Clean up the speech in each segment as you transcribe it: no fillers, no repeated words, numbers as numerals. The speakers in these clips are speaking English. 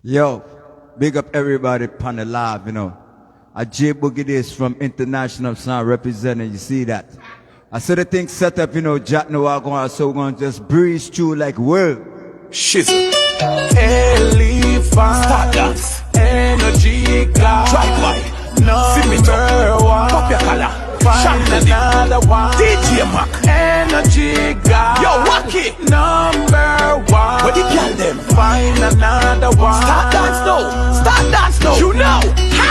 Yo, big up everybody upon the live, you know. A J Boogie this from International Sound representing, you see that. I saw the thing set up, you know, Jack Noir, so we're going to just breeze through like world. Shizzle. Elephant. Stardust. Energy glass. Drive by. Number one. Pop your collar. Find another one. DJ Mac. Energy glass. Yo, Wacky. Number one. Where the girl them? Find another one. Start dance now. Start dance now. You know. Ha!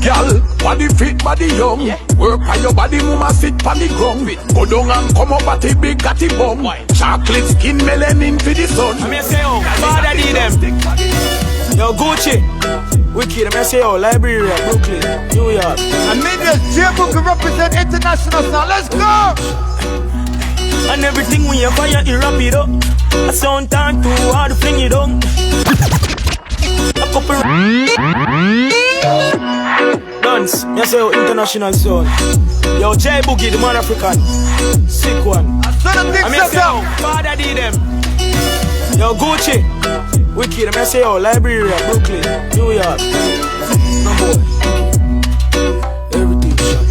Girl, body fit, body young. Yeah. Work on your body, mama sit on the ground. Go down and come up at the big catty bum. Chocolate skin, melanin for the sun. I'm here say yo, father D them. Yo, Gucci, Wicked, I'm here say yo, Liberia, Brooklyn, New York. And me just J Boogie represent International Sound, let's go! And everything when you fire, you wrap it up. I sound time too hard to fling it on. A couple dance, me say yo, International Zone. Yo, J Boogie, the man African. Sick one. I'm here say yo, father D them. Yo, Gucci, Wicked, I'm here say yo, Liberia, Brooklyn, New York. No boy. Everything shot.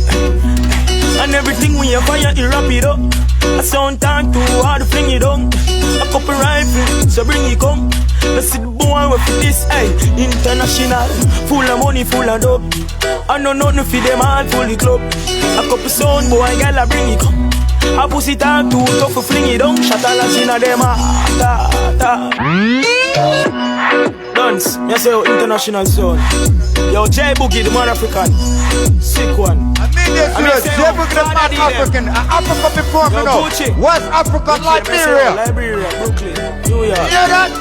And everything when you fire, you wrap it up. I sound time too hard to fling it on. A couple rifles, so bring it come. Let's see the boy with this, hey. International, full of money, full of dope. I know nothing for them all, full the club. A couple sound boy, girl, I bring it come. I pussy talk too tough for fling it on. Shut all in a them, dance, me say yo, International Zone. Yo, J Boogie, the man African. Sick one. I mean this J Boogie the man African. Africa before me now. West Africa, Liberia. Liberia, Brooklyn, New York. You hear that?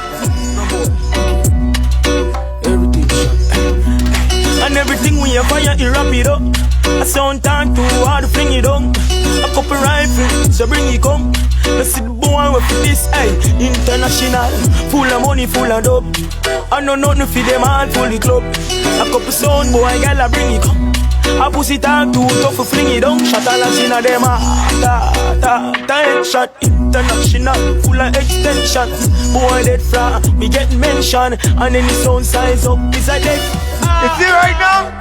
Everything shot. And everything when you fire, you wrap it up. I sound time too hard to fling it on. A couple rifles, so bring it come. Let's see the boy with this, hey. International, full of money, full of dope. I know nothing for them all, full the club. A couple sound boy, girl, I bring it come. I pussy talk too tough for fling it on. Shot all in a them, headshot. International, full of extensions. Boy dead flat, we get mentioned. And then the sound size up, it's a dead. You see right now?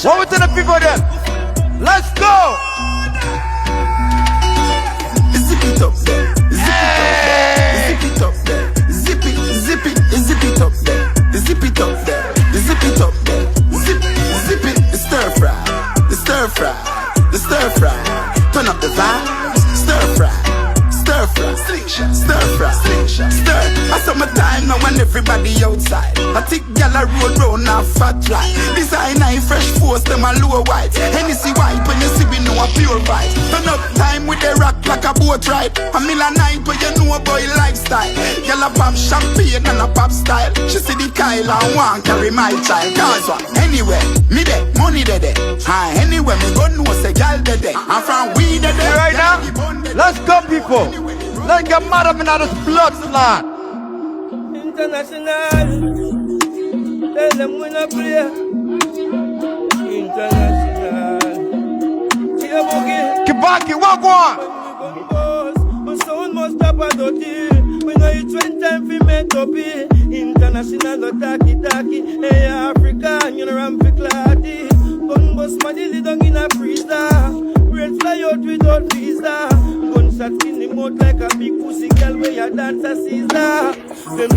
What we tell the people then? Let's go! Zip it up there. Zip it up there. Zip it up there. Zip it up there. Zip it up there. Zip it. The stir fry. The stir fry. The stir fry. Turn up the vibes. Stir fry. Stir fry. Slingshot. Stir fry. Slingshot. Stir. I saw my time now when everybody outside. I think gyal a roll round and fat fly. Design I fresh force them a low white. Hennessy white when you see we know a pure vibe. Turn up time with the rock like a boat ride. A million night when you know a boy lifestyle. Gyal a pop champagne and a pop style. She see the Kyle and want carry my child. Cause what? Anywhere, me there, money there. Anywhere me go know say gyal there. I'm from we there. Right now, let's go people. Let's get mad up in this blood slot. International, tell them we not play. International, J Boogie. Kibaki, what on? My sound must stop at the tea. We know it's when time for me to be. International, go taki. Hey African, you know I'm for clarity. Gun bust my dilly down in a freezer. Red fly out without visa. Gunshots in the mouth like a big pussy girl where you dance a Caesar. Them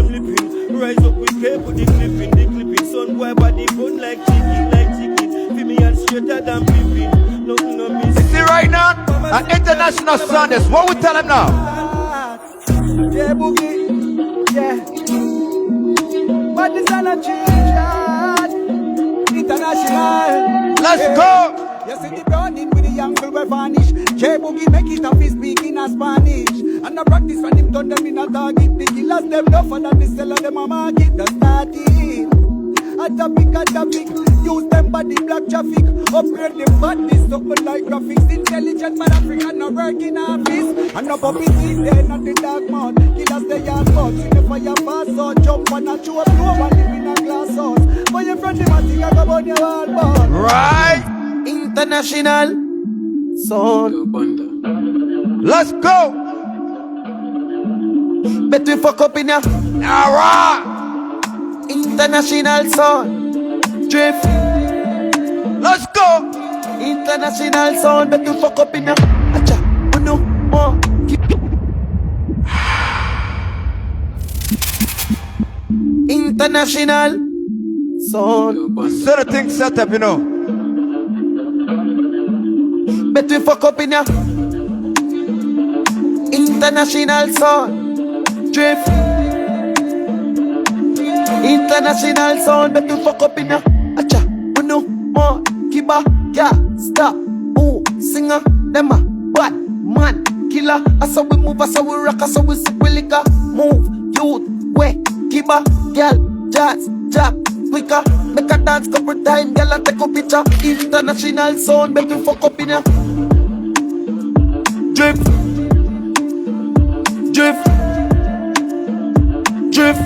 lipping, rise up with paper, the clipping. Son boy body bone like chicken. Feel me and straighter than pippin. No miss. You see right now, an International Sound is what we tell them now. J Boogie, yeah. But this is not change. International. Let's go. You see the browning with the angle will vanish. J Boogie make it up, he speak in a Spanish. And I practice when him done them in a target. The killers them tougher than the seller them a market. The starting a topic. Use them body black traffic. Upgrade them badness, something like graphics. Intelligent man African no work in office. And no puppy in there, not the dark mouth. Killers they are caught. See the fire pass out. Jump on a chew up, no one live in a glass house. But your friend him a think I go on your wall bar. Right. International Sound. Let's go. Bet we fuck up in ya. Alright. International sound. Drift. Let's go. International sound. Bet you fuck up in ya. Acha. Uno. More. International sound. So the thing set up, you know. Bet we fuck up in ya. International sound. Drift. International sound. Bet we fuck up in ya. Acha. Uno. More. Kiba. Yeah. Stop. Ooh. Singer. Them a bad man. Killer. That's how we move. That's how we rock. That's how we sip. We liquor. Move. Youth. Way. Kiba, girl, jazz, jab, quicker. Make a dance couple time, girl, I take a picture. International sound, make you fuck up in ya. Drip, drip, drip.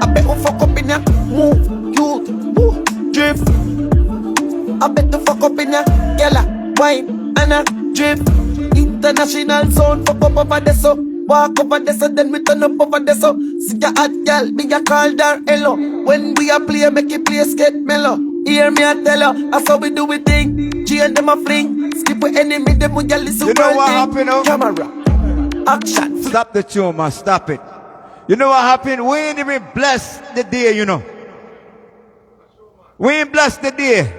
I bet you fuck up in ya. Move, cute, move, drip. I bet you fuck up in ya. Girl, wine, and a drip. International sound, fuck up over there so. Walk over there, so then we turn up over there, so see ya hot girl, me a call her hello. When we a play, make it play skate mellow. Hear me a tell her, that's how we do it thing. G and them a fling, skip with enemy, them we a listen. You know what happened now? Camera, action. Stop the tune, man, stop it. You know what happened? We ain't even blessed the day, you know. We ain't blessed the day.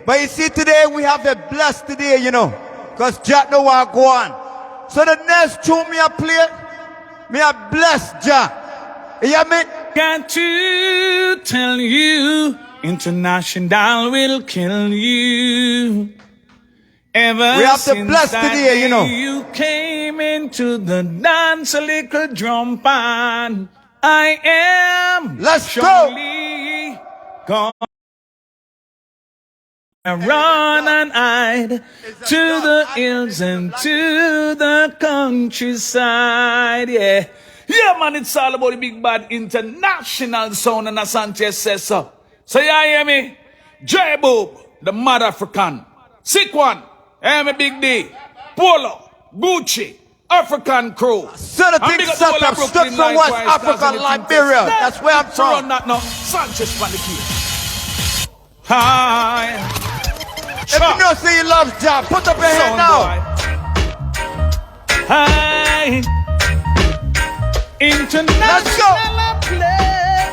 But you see today, we have a blessed day, you know. Because Jack know what go on. So the next tune me a play, me a bless Jah. You hear me? Got to tell you, international will kill you. Ever We have to since bless that today, you know. you came into the dance, a little drum pan. I am Let's go. surely gone. And run and hide to the hills and to the countryside. Yeah, yeah, man, it's all about the big bad international sound, and Asante says so. So you hear me? J-Boob, the mad African. Sick one, me Big D, Polo, Gucci, African crew. So the thing set up, stuck from West Africa, Liberia. That's where I'm from. Run that now. Sanchez from the key. Hi. If you know say you love Jah, put up your hand now. Hi. International play.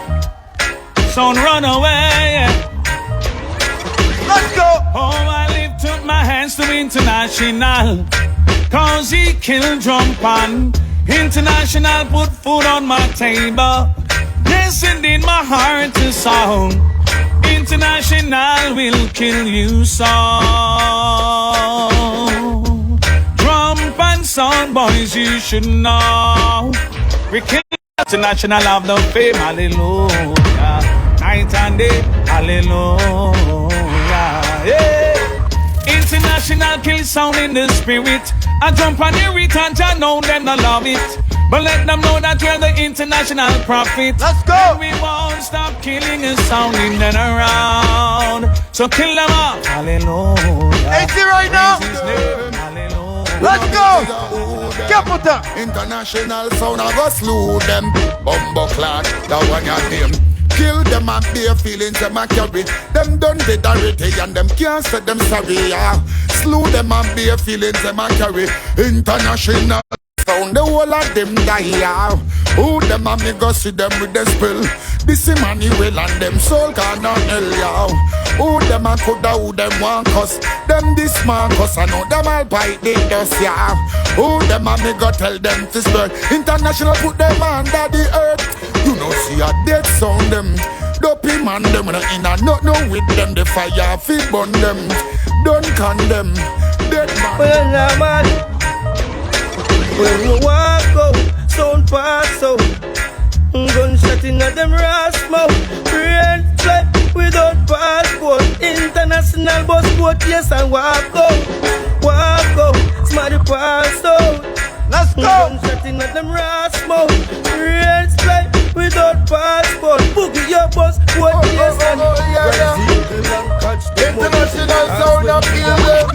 Sound run away. Let's go. Oh, I lift up my hands to international. Cause he killed drum pan. International put food on my table. Yes, indeed, my heart is sound. International will kill you so. Drum and sound boys, you should know. We kill international of the fame, hallelujah. Night and day, hallelujah. Yeah. International kill sound in the spirit. I jump on the it and I know them I love it. But let them know that we're the international prophet. Let's go. And we won't stop killing and sounding and around. So kill them all. Hallelujah. Ain't it right now? Praise his name. Hallelujah. Let's go. Get put up. International sound, I go slew them. Bumbo clad, that one your name. Kill them and bare feelings them a carry. Them done dead already and them can't say them sorry. Slew them and bare feelings them a carry. International sound, the whole of them die. Who them and me go see them with the spell. This Emmanuel and them soul cannot hell. Who them and coulda, who them want cuss. Them this man cuss, I know them all bite the dust, yeah. Who them and me go tell them to spread. International put them under the earth. You know see a dead sound them. Dopey man them in a not no with them. The fire feed burn them. Don't condemn. Dead man. Well, nah, man. When you walk out, sound pass out. Gunshot in at them rasp mouth. Brain fly without passport. International bus boat, yes, and walk out. Walk out, smarty pass out. Let's go. Gunshot in at them rasp mouth. Brain fly without passport. Boogie your bus boat, yes, and International sound of kill them.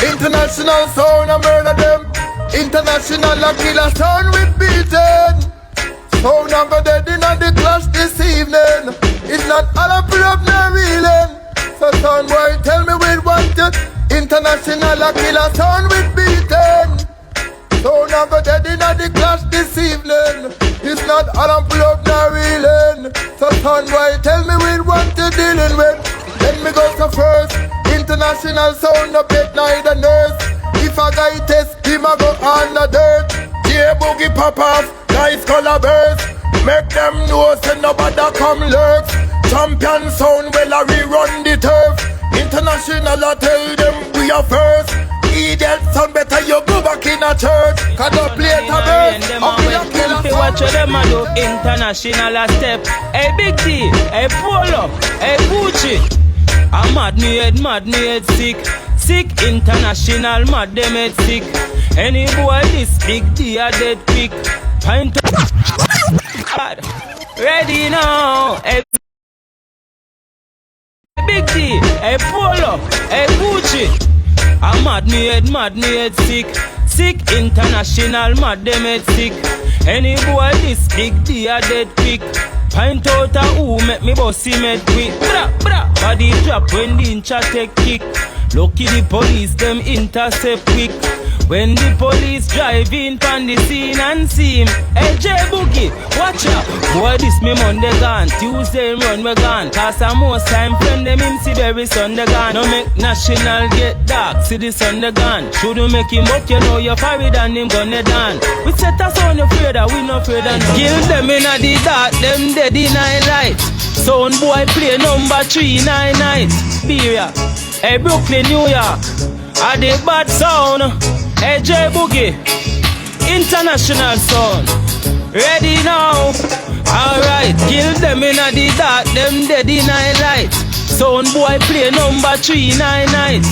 International sound of murder them. International a killer sound with beaten. Sound of a dead in the clash this pull up no reeling. So son boy, tell me we want it. International a killer sound with beating. So now go dead in the clash this evening. It's not all I'm pull up no reeling. So son boy, tell me we want to dealing with. Let me go so first. International sound up at night and nurse. If a guy test him a go on the dirt. J-Boogie pop off, nice color burst. Make them know say nobody come lurks. Champion sound well a rerun the turf. International I tell them we are first. Idiot sound better you go back in a church. Cause the plate a burst. Watch what them a do. International a step. Hey Big D, hey Polo, hey Gucci. I'm mad me head sick. Sick international mad them head sick. Any boy this Big D a dead quick. Pint God. Ready now. Hey Big D, hey Polo, hey Gucci. I'm mad me head sick. Sick international mad them head sick. Any boy this Big D a dead quick. Pint out a who make me bossy mad quick. Bra bra, body drop when the incha take kick. Lucky the police them intercept quick. When the police drive in pan the scene and see him. Hey J-Boogie, watch out. Boy this me Monday gone. Tuesday run we gone. Cause a most time friend them him see very Sunday gone. No make national get dark. See the Sunday gone. Shouldn't make him up, you know you're fired and him gonna done. We set us on the afraid that we no afraid and kill them in the dark. Them dead in night light. Sound boy play number 3 9 night. Beria. Hey Brooklyn, New York. A the bad sound. Hey J-Boogie, international sound. Ready now. Alright, kill them in the dark, them dead in night light. Sound boy play number 3 9 night.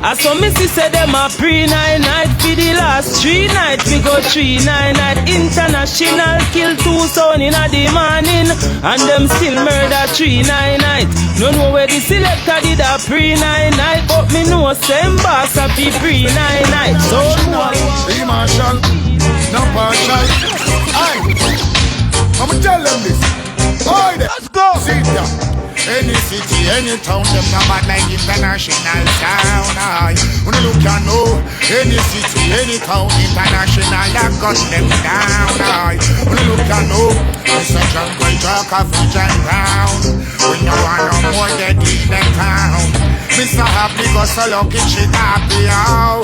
I saw Missy say them a pre 9 night. For the last 3 nights we go 3 9 night. International kill 2 sound in the morning. And them still murder 3 9 night. No know where the selector did a pre 9 night. But me know same boss a be pre 9 night. So be marshal, no partial. I'ma tell them this. Boy, let's go. Sit down. Any city, any town, them no bad like international sound. When you look and know, any city, any town, international, that got them down. When you look and know, it's a jungle talk of region town. When you want no more, they leave them town. Mr. Happy go so lucky, she happy how.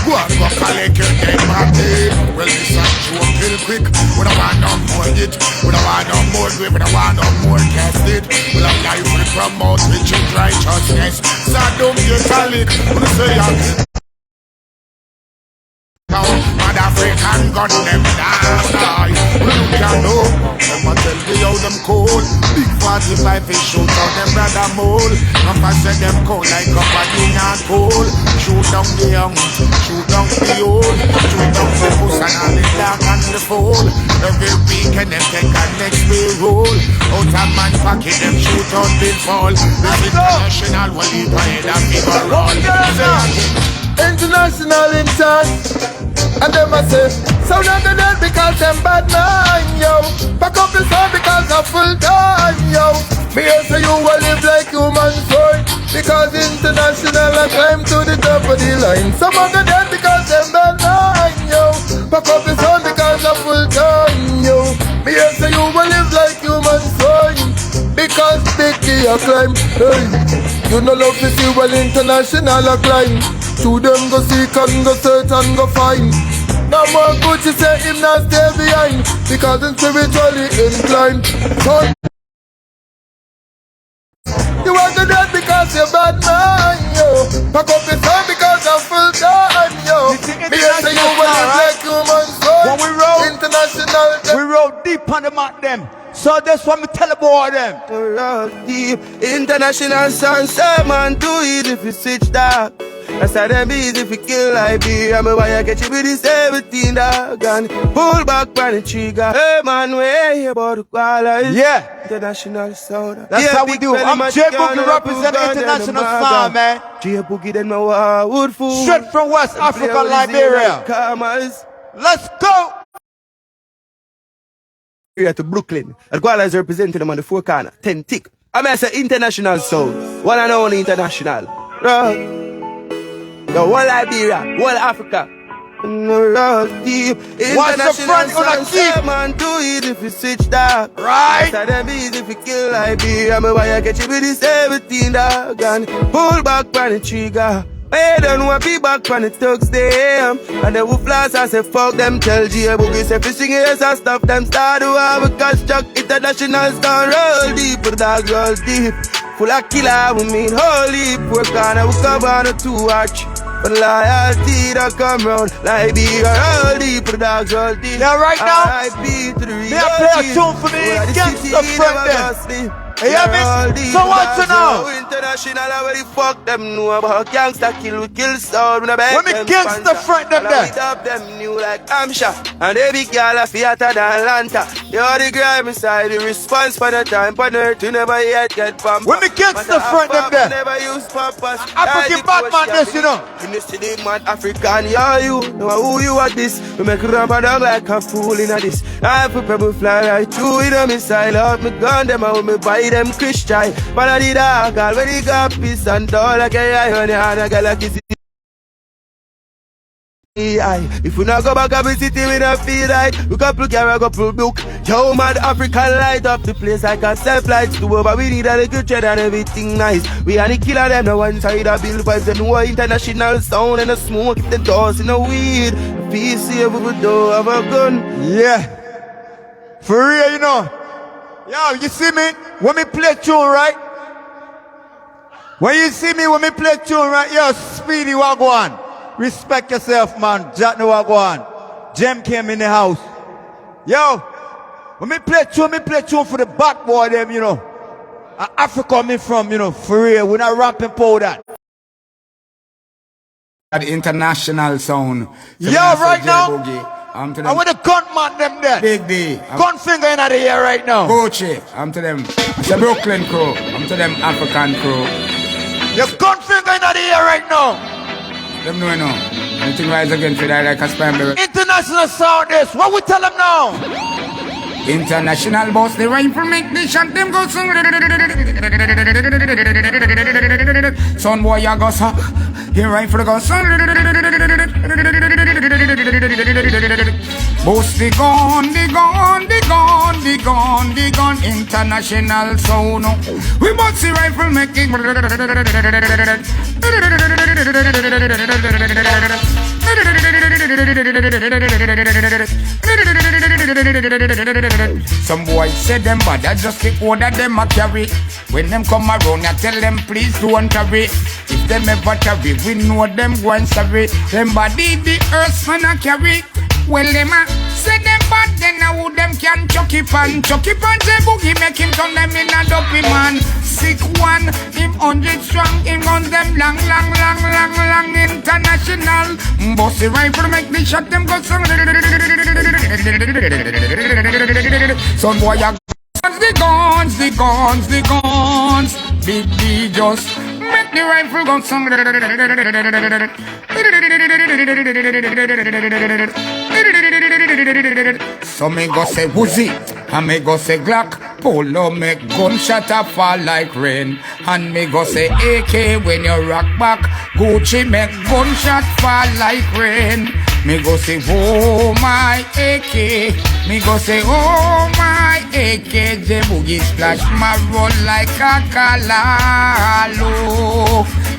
Go and go collect your dead body. Well, this a joke real quick. We don't want no more hit. We don't want no more grip. We don't want no more cast it. We don't life we promote with righteousness. So don't get a lick. When you say I'm Mad African gun them down. We don't know. Them a tell me how them cold. Big 45 fish shoot out them brother mole. Papa said them cold like a body not cold. Shoot down the young, shoot down the old. Shoot down the puss and all the dark and the fold. Every weekend them take a next way roll. Out a man pocket them shoot out big fall. This international will leave ahead and figure roll. International in touch. And them a say, sound of the dead because them bad man, yo. Back up the sound because of full time, yo. Me say you will live like human soul. Because international I climb to the top of the line. Some of the dead because them bad man, yo. Back up the sound because of full time, yo. Me say you will live like human soul. Because Biggie a climb, hey. You know love to see well international a climb. To them go seek and go search and go find. No more Gucci say him not stay behind. Because him spiritually inclined. Son, you are the dead because you're bad man, yo. Pack up your son because I'm full time, yo. Me say you will like human soul. When we roll international, we roll deep on the mat them. So that's what me tell the boy them. roll deep. International sound, say man, do it if you switch that. That's how them easy if you kill like beer. I'm why I get you with the 17 dog and pull back by the trigger. Hey man, we hear about the koala. Yeah. International sound. That's how we do. I'm J-Boogie representing international sound, man. J-Boogie then my wood food. Straight from West Africa, Liberia. Let's go. Here to Brooklyn. And Koala is representing them on the 4 corner. 10 tick. I mean, I say international sound. One and only international. The whole Liberia, whole Africa. Rock deep. What's the front gonna keep? Man, too easy if you switch that. Right. So them easy if you kill Liberia. Me why I get you with the 17 dog and pull back on the trigger. Hey, don't want be back on the thugs them. And they will flash and say fuck them. Tell G Boogie say fishing ears and stuff them start to have a cash chuck. International star roll deep, but dog roll deep. Full of killer, we mean holy. Work on a come on a 2 watch. But loyalty don't come round. Like be roll deep, but dogs roll deep. Yeah, right now, R.I.P. to the real may I play a tune for the gangster friend them? Hey, me? So what you know? International, where the fuck them know about gangster kill, we kill sound. When me gangster friend them there? We up them new like Amsha. And they big girl a theater than Atlanta. You're the grime inside, the response for the time on earth, you never yet get pumped. When me gangster friend them there? Never use purpose. African Batman this, you know. You see the mad African, yeah, you know who you are this. We make rubber dog like a fool in a this. I put people fly right through in a missile. Out me gun them out, me buy them Christian. But I did a girl when he got peace and all like a eye on the hand, a girl like this. If we not go back up in city, we not feel right. We couple carry a couple book. Yo, mad African light up the place like a self-lights to over. We need a little trade and everything nice. We are the killer them, no one side of bill vibes and no international sound and a smoke. If the doors in a weed, PC we would do have a gun. Yeah. For real, you know. Yo, you see me? When me play tune, right? When you see me, when me play tune, right? Yo, Speedy Wagwan. Respect yourself, man. Jack no Wagwan. Jem came in the house. Yo, when me play tune for the bad boy them, you know. Africa me from, you know, for real. We're not rapping for that. The international sound. Yo, right now, I'm with the gunman them there. Big D. Gun finger in the air right now. Gucci. I'm to them. It's a Brooklyn crew. I'm to them African crew. Your gun finger in the air right now. Them know, you know. Anything rise again for that like a spam. International sound is. What we tell them now? International boss, the rifle make the shot them go sing. Son boy, ya go suck. Here rifle go sing. Boss the gun, the gun, the gun, the gun, the gun. International sound. We both the rifle making. Some boys say them bad, I just the order them a carry. When them come around, I tell them please don't carry. If them ever carry, we know them going sorry. Them body the earth man a carry. Well them a say them bad, then now them can chuck it pan. Chuck it pan, J Boogie make him turn them in a dopey man. Sick one, him 100 strong, him guns them long, long, long, long, long. International, bossy rifle make the shot them go song. Son boy, ya the guns, the guns, the guns. Big D just make the rifle go song. So me go say Woozy, and me go say Glock. Polo make gunshot a fall like rain. And me go say AK when you rock back. Gucci make gunshot fall like rain. Me go say oh my AK. Me go say oh my AK. J Boogie splash my roll like a calalo.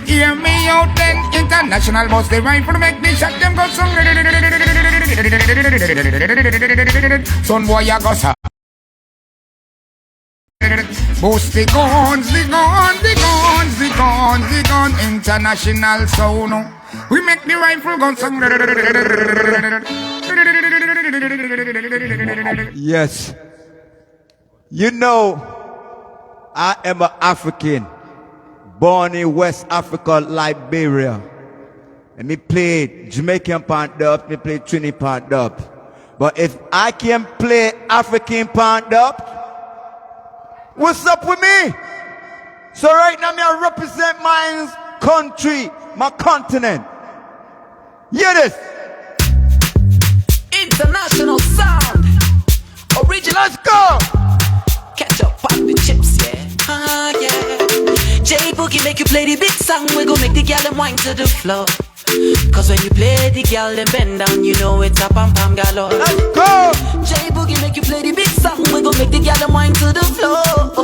Hear me out then, international boss, the rifle make the shot them go song. Son boy, ya go sa. Boost the guns, the guns, the guns, the guns, the gun. International sound. We make the rifle gun song. Yes. You know, I am an African. Born in West Africa, Liberia. And me played Jamaican pan dub, me played Trini pan dub. But if I can play African pan dub, what's up with me? So right now me I represent my country, my continent. Hear this. International sound. Original. Let's go. Catch up on the chips, yeah. Boogie make you play the big song, we gon' make the gal them wine to the floor. Cause when you play the gal them bend down, you know it's a pam pam galore. Let's go. J Boogie make you play the big song, we gon' make the gal them wine to the floor.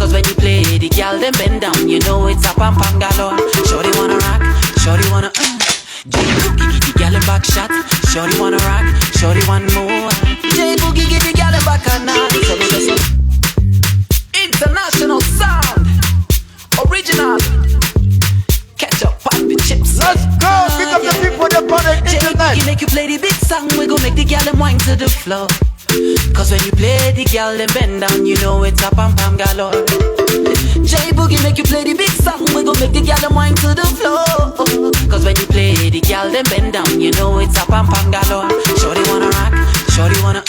Cause when you play the gal them bend down, you know it's a pam pam galore. Shorty wanna rock, shorty wanna J Boogie give the gal them back shot. Shorty wanna rock, shorty want more. J Boogie give the gal them back a night. International sound, original. Catch up on the chips. Let's go. Pick up the people that on the internet. J-Boogie make you play the big song, we gon' make the gal them wine to the floor. Cause when you play the gal them bend down, you know it's a pam pam galore. J-Boogie make you play the big song, we gon' make the gal them wine to the floor. Cause when you play the gal them bend down, you know it's a pam pam galore. Shorty wanna rock, shorty wanna